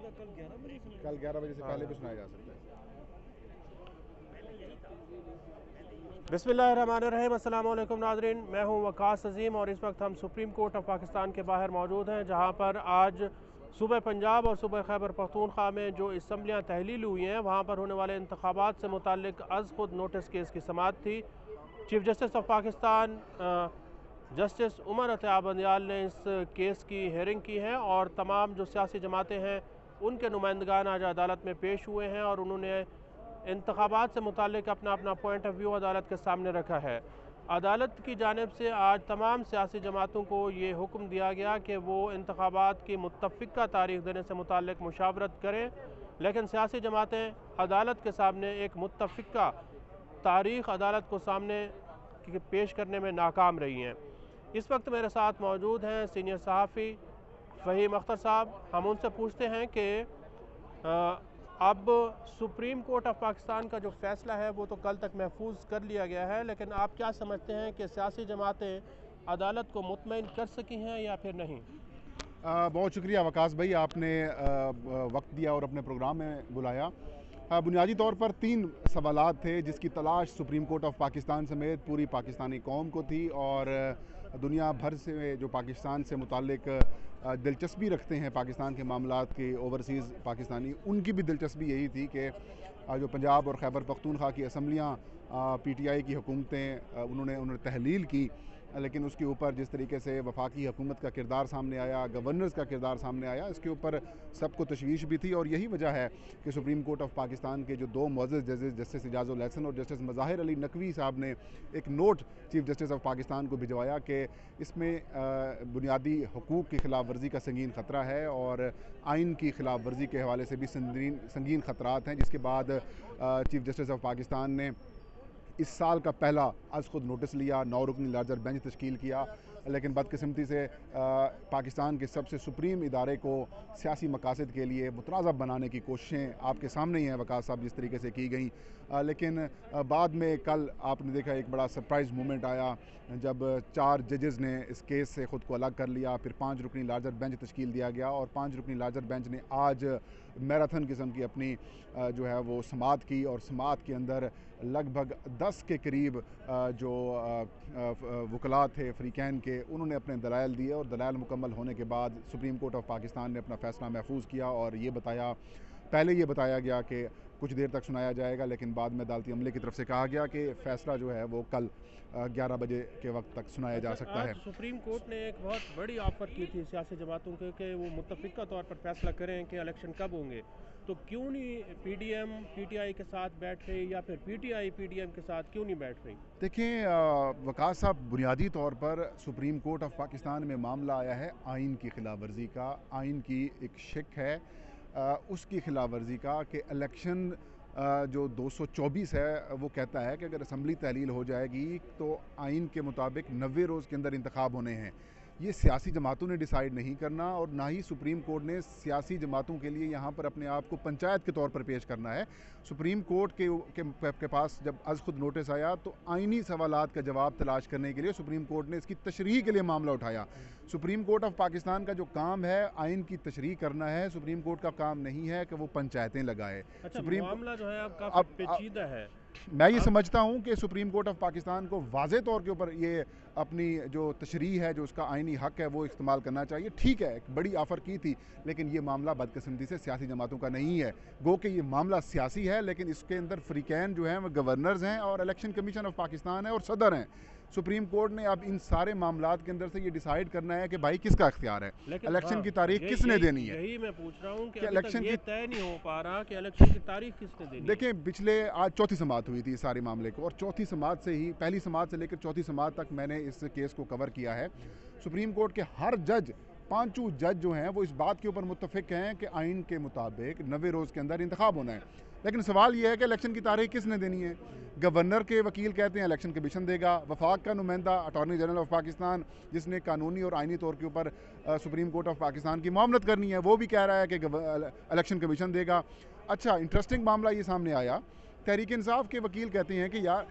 कल 11 बजे से पहले भी सुनाया जा सकता है। बिस्मिल्लाहिर्रहमानिर्रहीम, अस्सलाम वालेकुम नाज़रीन, मैं हूं वकास अज़ीम और इस वक्त हम सुप्रीम कोर्ट ऑफ पाकिस्तान के बाहर मौजूद हैं, जहां पर आज सुबह पंजाब और सुबह खैबर पख्तूनख्वा में जो असम्बलियाँ तहलील हुई हैं वहां पर होने वाले इंतखाबात से मुताल्लिक अज़ खुद नोटिस केस की समाअत थी। Chief justice of Pakistan justice Umar Ata Bandial ने इस केस की हेयरिंग की है और तमाम जो सियासी जमातें हैं उनके नुमाइंदगान आज अदालत में पेश हुए हैं और उन्होंने इंतखाबात से मुताल्लिक अपना अपना पॉइंट ऑफ व्यू अदालत के सामने रखा है। अदालत की जानिब से आज तमाम सियासी जमातों को ये हुक्म दिया गया कि वो इंतखाबात की मुत्तफ़िका तारीख देने से मुताल्लिक मुशावरत करें, लेकिन सियासी जमातें अदालत के सामने एक मुत्तफ़िका तारीख अदालत को सामने पेश करने में नाकाम रही हैं। इस वक्त मेरे साथ मौजूद हैं सीनियर सहाफ़ी फ़हीम अख्तर साहब। हम उनसे पूछते हैं कि अब सुप्रीम कोर्ट ऑफ पाकिस्तान का जो फ़ैसला है वो तो कल तक महफूज कर लिया गया है, लेकिन आप क्या समझते हैं कि सियासी जमातें अदालत को मुतमईन कर सकी हैं या फिर नहीं? बहुत शुक्रिया वकास भाई, आपने वक्त दिया और अपने प्रोग्राम में बुलाया। बुनियादी तौर पर 3 सवालात थे जिसकी तलाश सुप्रीम कोर्ट ऑफ पाकिस्तान समेत पूरी पाकिस्तानी कौम को थी और दुनिया भर से जो पाकिस्तान से मुताल्लिक दिलचस्पी रखते हैं पाकिस्तान के मामलात के ओवरसीज़ पाकिस्तानी, उनकी भी दिलचस्पी यही थी कि जो पंजाब और खैबर पख्तूनख्वा की असम्बलियाँ PTI की हुकूमतें उन्होंने तहलील की, लेकिन उसके ऊपर जिस तरीके से वफाकी हुकूमत का किरदार सामने आया, गवर्नर्स का किरदार सामने आया, इसके ऊपर सबको तशवीश भी थी। और यही वजह है कि सुप्रीम कोर्ट ऑफ पाकिस्तान के जो 2 मुअज़्ज़ज़ जजेस जस्टिस इजाज़ुल एहसन और जस्टिस मज़ाहिर अली नकवी साहब ने एक note chief justice of Pakistan को भिजवाया कि इसमें बुनियादी हकूक़ की खिलाफ वर्जी का संगीन ख़तरा है और आइन की खिलाफ वर्जी के हवाले से भी संगीन ख़तरात हैं। जिसके बाद चीफ जस्टिस ऑफ पाकिस्तान ने इस साल का पहला आज खुद नोटिस लिया, 9 रुकनी लार्जर बेंच तश्कील किया, लेकिन बदकिस्मती से पाकिस्तान के सबसे सुप्रीम इदारे को सियासी मकासद के लिए मुतनाज़ब बनाने की कोशिशें आपके सामने ही हैं वकास साहब, जिस तरीके से की गई। लेकिन बाद में कल आपने देखा एक बड़ा सरप्राइज़ मोमेंट आया जब 4 जजेस ने इस केस से ख़ुद को अलग कर लिया, फिर 5 रुकनी लार्जर बेंच तश्कील दिया गया और 5 रुकनी लार्जर बेंच ने आज मैराथन किस्म की अपनी जो है वो समाअत की और समाअत के अंदर लगभग 10 के करीब जो वकला थे फ़रीक़ैन के, उन्होंने अपने दलाइल दिए और दलाइल मुकम्मल होने के बाद सुप्रीम कोर्ट ऑफ पाकिस्तान ने अपना फ़ैसला महफूज किया और पहले ये बताया गया कि कुछ देर तक सुनाया जाएगा, लेकिन बाद में अदालती अमले की तरफ से कहा गया कि फ़ैसला जो है वो कल 11 बजे के वक्त तक सुनाया जा सकता है। सुप्रीम कोर्ट ने एक बहुत बड़ी ऑफ़र की थी सियासी जमातों के कि वो मुत्तफ़िका तौर पर फैसला करें कि इलेक्शन कब होंगे, तो क्यों नहीं PDM PTI के साथ बैठ रही या फिर PTI PDM के साथ क्यों नहीं बैठ रही? देखें वकास साहब, बुनियादी तौर पर सुप्रीम कोर्ट ऑफ पाकिस्तान में मामला आया है आइन की खिलाफ वर्जी का। आइन की एक शिक है उसकी खिलाफ वर्जी का कि इलेक्शन जो 224 है वो कहता है कि अगर असम्बली तहलील हो जाएगी तो आइन के मुताबिक 90 रोज़ के अंदर इंतखाब होने हैं। ये सियासी जमातों ने डिसाइड नहीं करना और ना ही सुप्रीम कोर्ट ने सियासी जमातों के लिए यहाँ पर अपने आप को पंचायत के तौर पर पेश करना है। सुप्रीम कोर्ट के पास जब आज खुद नोटिस आया तो आइनी सवालात का जवाब तलाश करने के लिए सुप्रीम कोर्ट ने इसकी तशरीह के लिए मामला उठाया। सुप्रीम कोर्ट ऑफ पाकिस्तान का जो काम है आइन की तशरीह करना है, सुप्रीम कोर्ट का काम नहीं है कि वो पंचायतें लगाए। अच्छा, सुप्रीम मामला जो है अब काफ़ी पेचीदा है। मैं ये समझता हूँ कि सुप्रीम कोर्ट ऑफ पाकिस्तान को वाज़े तौर के ऊपर ये अपनी जो तशरीह है, जो उसका आइनी हक़ है, वो इस्तेमाल करना चाहिए। ठीक है, एक बड़ी ऑफ़र की थी, लेकिन ये मामला बदकिस्मती से सियासी जमातों का नहीं है। गो कि ये मामला सियासी है, लेकिन इसके अंदर फ़रीक़ैन जो हैं वो गवर्नर्स हैं और इलेक्शन कमीशन ऑफ पाकिस्तान है और सदर हैं। सुप्रीम कोर्ट ने अब इन सारे मामलात के अंदर से ये डिसाइड करना है कि भाई किसका इख्तियार है, इलेक्शन की तारीख किसने देनी है। यही मैं पूछ रहा हूँ कि इलेक्शन ये तय नहीं हो पा रहा कि इलेक्शन की तारीख किसने देनी है। देखें, पिछले आज चौथी समाअत हुई थी इस सारे मामले को और चौथी समाअत से ही, पहली समाअत से लेकर चौथी समाअत तक मैंने इस केस को कवर किया है। सुप्रीम कोर्ट के हर जज, 5 जज जो हैं वो इस बात के ऊपर मुत्तफिक हैं कि आइन के मुताबिक 90 रोज़ के अंदर इंतखाब होना है। लेकिन सवाल ये है कि इलेक्शन की तारीख किसने देनी है। गवर्नर के वकील कहते हैं इलेक्शन कमीशन देगा, वफाक का नुमाइंदा अटॉर्नी जनरल ऑफ पाकिस्तान जिसने कानूनी और आइनी तौर के ऊपर सुप्रीम कोर्ट ऑफ पाकिस्तान की मामलत करनी है, वो भी कह रहा है कि इलेक्शन कमीशन देगा। अच्छा, इंटरेस्टिंग मामला ये सामने आया, तहरीक इंसाफ के वकील कहते हैं कि यार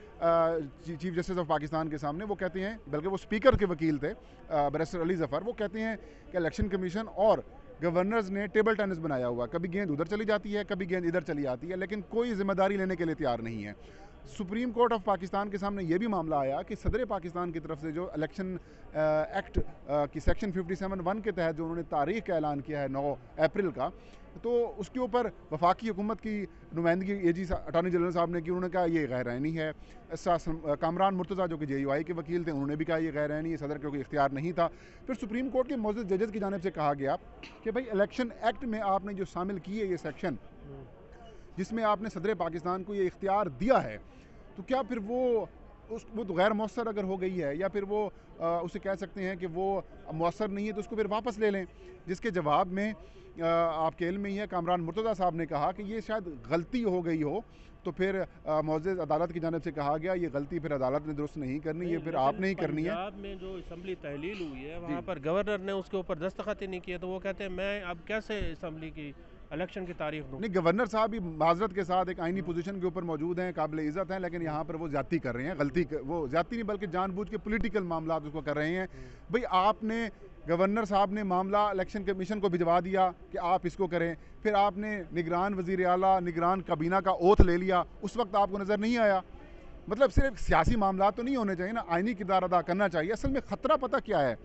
चीफ जस्टिस ऑफ पाकिस्तान के सामने वो कहते हैं, बल्कि वो स्पीकर के वकील थे बैरिस्टर अली ज़फ़र, वो कहते हैं कि इलेक्शन कमीशन और गवर्नर्स ने टेबल टेनिस बनाया हुआ, कभी गेंद उधर चली जाती है, कभी गेंद इधर चली आती है, लेकिन कोई जिम्मेदारी लेने के लिए तैयार नहीं है। सुप्रीम कोर्ट ऑफ पाकिस्तान के सामने ये भी मामला आया कि सदर पाकिस्तान की तरफ से जो इलेक्शन एक्ट की सेक्शन 57(1) के तहत जो उन्होंने तारीख का ऐलान किया है 9 अप्रैल का, तो उसके ऊपर वफाकी हुकूमत की नुमाइंदगी एजी अटॉर्नी जनरल साहब ने की। उन्होंने कहा ये गैर आइनी है। कामरान मुर्तज़ा जो कि JUI के वकील थे, उन्होंने भी कहा ये गैर आइनी है, सदर के कोई इख्तियार नहीं था। फिर सुप्रीम कोर्ट के मौजूद जजेस की जानिब से कहा गया कि भाई इलेक्शन एक्ट में आपने जो शामिल की है ये सेक्शन, जिसमें आपने सदर पाकिस्तान को ये इख्तियार दिया है, तो क्या फिर वो तो गैर मौसर अगर हो गई है, या फिर वो उसे कह सकते हैं कि वो मौसर नहीं है, तो उसको फिर वापस ले लें। जिसके जवाब में आपके इल्म में ही है, कामरान मुर्तज़ा साहब ने कहा कि ये शायद गलती हो गई हो, तो फिर मौजूद अदालत की जानिब से कहा गया ये गलती फिर अदालत ने दुरुस्त नहीं करनी, ये फिर आपने ही करनी है। पंजाब में जो असम्बली तहलील हुई है वहाँ पर गवर्नर ने उसके ऊपर दस्तखत ही नहीं किए, तो वो कहते हैं मैं अब कैसे असम्बली की इलेक्शन की तारीख दूँ। नहीं, गवर्नर साहब भी माजरत के साथ एक आइनी पोजीशन के ऊपर मौजूद हैं, काबिल इज़्ज़त हैं, लेकिन यहाँ पर वो ज़्यादती कर रहे हैं। वो ज़्यादती नहीं बल्कि जानबूझ के पॉलिटिकल मामला उसको कर रहे हैं। भाई आपने गवर्नर साहब ने मामला इलेक्शन कमीशन को भिजवा दिया कि आप इसको करें, फिर आपने निगरान वज़ीर आला, निगरान काबीना का ओथ ले लिया, उस वक्त आपको नज़र नहीं आया। मतलब सिर्फ सियासी मामला तो नहीं होने चाहिए ना, आइनी किरदार अदा करना चाहिए। असल में ख़तरा पता क्या है,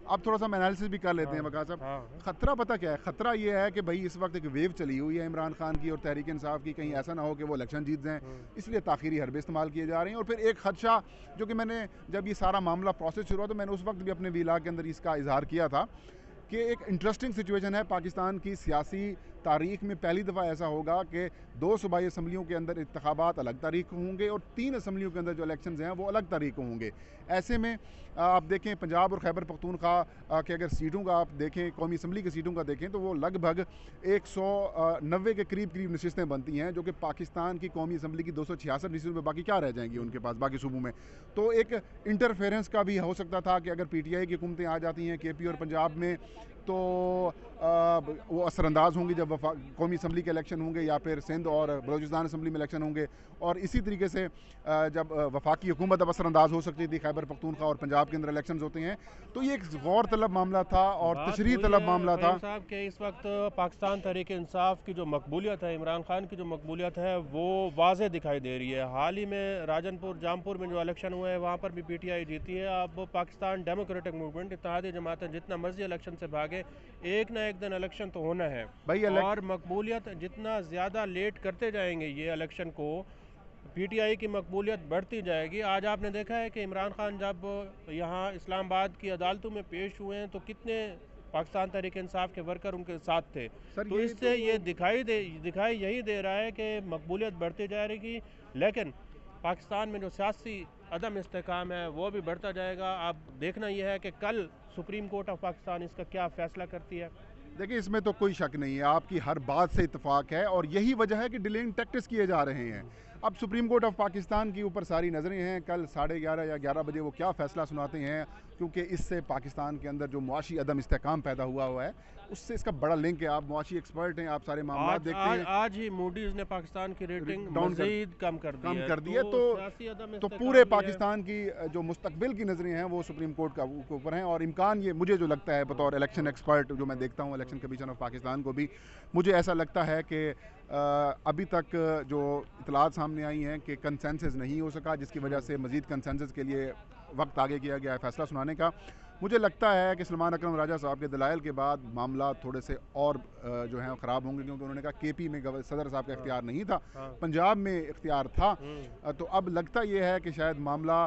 अब थोड़ा सा एनालिसिस भी कर लेते हैं वक़ास साहब। ख़तरा पता क्या है? ख़तरा ये है कि भाई इस वक्त एक वेव चली हुई है इमरान खान की और तहरीक इंसाफ की, कहीं ऐसा ना हो कि वो इलेक्शन जीत जाएं, इसलिए ताख़ीरी हरबे इस्तेमाल किए जा रहे हैं। और फिर एक खदशा जो कि मैंने जब ये सारा मामला प्रोसेस शुरू हुआ, तो मैंने उस वक्त भी अपने वीला के अंदर इसका इजहार किया था कि एक इंटरेस्टिंग सिचुएशन है पाकिस्तान की सियासी तारीख में। पहली दफ़ा ऐसा होगा कि 2 सूबाई असम्बलियों के अंदर इंतखाबात अलग तारीख को होंगे और 3 असम्बलियों के अंदर जो इलेक्शंस हैं वो अलग तारीख को होंगे। ऐसे में आप देखें पंजाब और खैबर पख्तूनख्वा के अगर सीटों का आप देखें, कौमी असम्बली की सीटों का देखें, तो वो लगभग 190 के करीब नशिस्तें बनती हैं, जो कि पाकिस्तान की कौमी असम्बली की 266 नशिस्तों में बाकी क्या रह जाएंगी उनके पास बाकी सूबों में। तो एक इंटरफेरेंस का भी हो सकता था कि अगर PTI की हुकूमतें आ जाती हैं KP और पंजाब में, तो वो असरअंदाज होंगी जब कौमी असम्बली के इलेक्शन होंगे, या फिर सिंध और बलूचिस्तान असम्बली में इलेक्शन होंगे। और इसी तरीके से जब वफाकी हुकूमत अब असरअंदाज हो सकती थी, खैबर पख्तूनख्वा और पंजाब के अंदर इलेक्शन होते हैं, तो ये एक गौर तलब मामला था और तशरीह तलब मामला था। साहब के इस वक्त पाकिस्तान तहरीक इंसाफ की जो मकबूलियत है, इमरान खान की जो मकबूलियत है, वो वाज़े दिखाई दे रही है। हाल ही में राजनपुर जामपुर में जो इलेक्शन हुए हैं वहाँ पर भी PTI जीती है। अब पाकिस्तान डेमोक्रेटिक मूवमेंट इत्तेहादी जमातें जितना मर्जी इलेक्शन से भागे, एक ना एक दिन इलेक्शन तो होना है। और मकबूलियत जितना ज़्यादा लेट करते जाएंगे ये इलेक्शन को, PTI की मकबूलियत बढ़ती जाएगी। आज आपने देखा है कि इमरान खान जब यहाँ इस्लामाबाद की अदालतों में पेश हुए हैं तो कितने पाकिस्तान तहरीक इंसाफ के वर्कर उनके साथ थे। तो इससे ये दिखाई यही दे रहा है कि मकबूलियत बढ़ती जा रही, लेकिन पाकिस्तान में जो सियासी अदम इस्तेकाम है वो भी बढ़ता जाएगा। अब देखना यह है कि कल सुप्रीम कोर्ट ऑफ पाकिस्तान इसका क्या फ़ैसला करती है। देखिए, इसमें तो कोई शक नहीं है, आपकी हर बात से इत्तेफाक है, और यही वजह है कि डिलेइंग टैक्टिक्स किए जा रहे हैं। अब सुप्रीम कोर्ट ऑफ पाकिस्तान के ऊपर सारी नज़रें हैं, कल 11:30 या 11 बजे वो क्या फ़ैसला सुनाते हैं, क्योंकि इससे पाकिस्तान के अंदर जो मुआशी अदम इस्तेकाम पैदा हुआ है उससे इसका बड़ा लिंक है। आप मुआशी एक्सपर्ट हैं, आप सारे मामला देखते हैं। आज ही मूडीज़ ने पाकिस्तान की रेटिंग मज़ीद कम कर दी है, तो पूरे पाकिस्तान की जो मुस्तकबिल की नज़रें हैं वो सुप्रीम कोर्ट के ऊपर हैं। और इम्कान ये मुझे जो लगता है बतौर इलेक्शन एक्सपर्ट जो मैं देखता हूँ इलेक्शन कमीशन ऑफ पाकिस्तान को भी, मुझे ऐसा लगता है कि अभी तक जो इतलात सामने आई हैं कि कंसेंसस नहीं हो सका, जिसकी वजह से मज़ीद कंसेंसस के लिए वक्त आगे किया गया है फ़ैसला सुनाने का। मुझे लगता है कि सलमान अकरम राजा साहब के दलाइल के बाद मामला थोड़े से और जो हैं ख़राब होंगे, क्योंकि उन्होंने कहा KP में सदर साहब का इख्तियार नहीं था, पंजाब में इख्तियार था। तो अब लगता ये है कि शायद मामला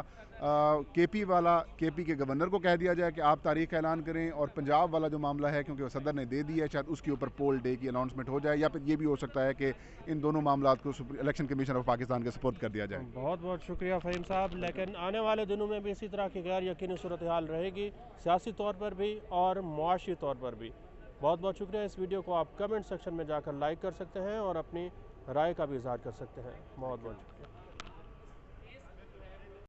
KP के गवर्नर को कह दिया जाए कि आप तारीख का ऐलान करें, और पंजाब वाला जो मामला है क्योंकि वो सदर ने दे दिया है, शायद उसके ऊपर पोल डे की अनाउंसमेंट हो जाए, या फिर ये भी हो सकता है कि इन दोनों मामला को इलेक्शन कमीशन ऑफ पाकिस्तान के सपोर्ट कर दिया जाए। बहुत बहुत शुक्रिया फ़हीम साहब। लेकिन आने वाले दिनों में भी इसी तरह की गैर यकीनी सूरत हाल रहेगी, सियासी तौर पर भी और मुआशी तौर पर भी। बहुत बहुत शुक्रिया। इस वीडियो को आप कमेंट सेक्शन में जाकर लाइक कर सकते हैं और अपनी राय का भी इजहार कर सकते हैं। बहुत बहुत शुक्रिया।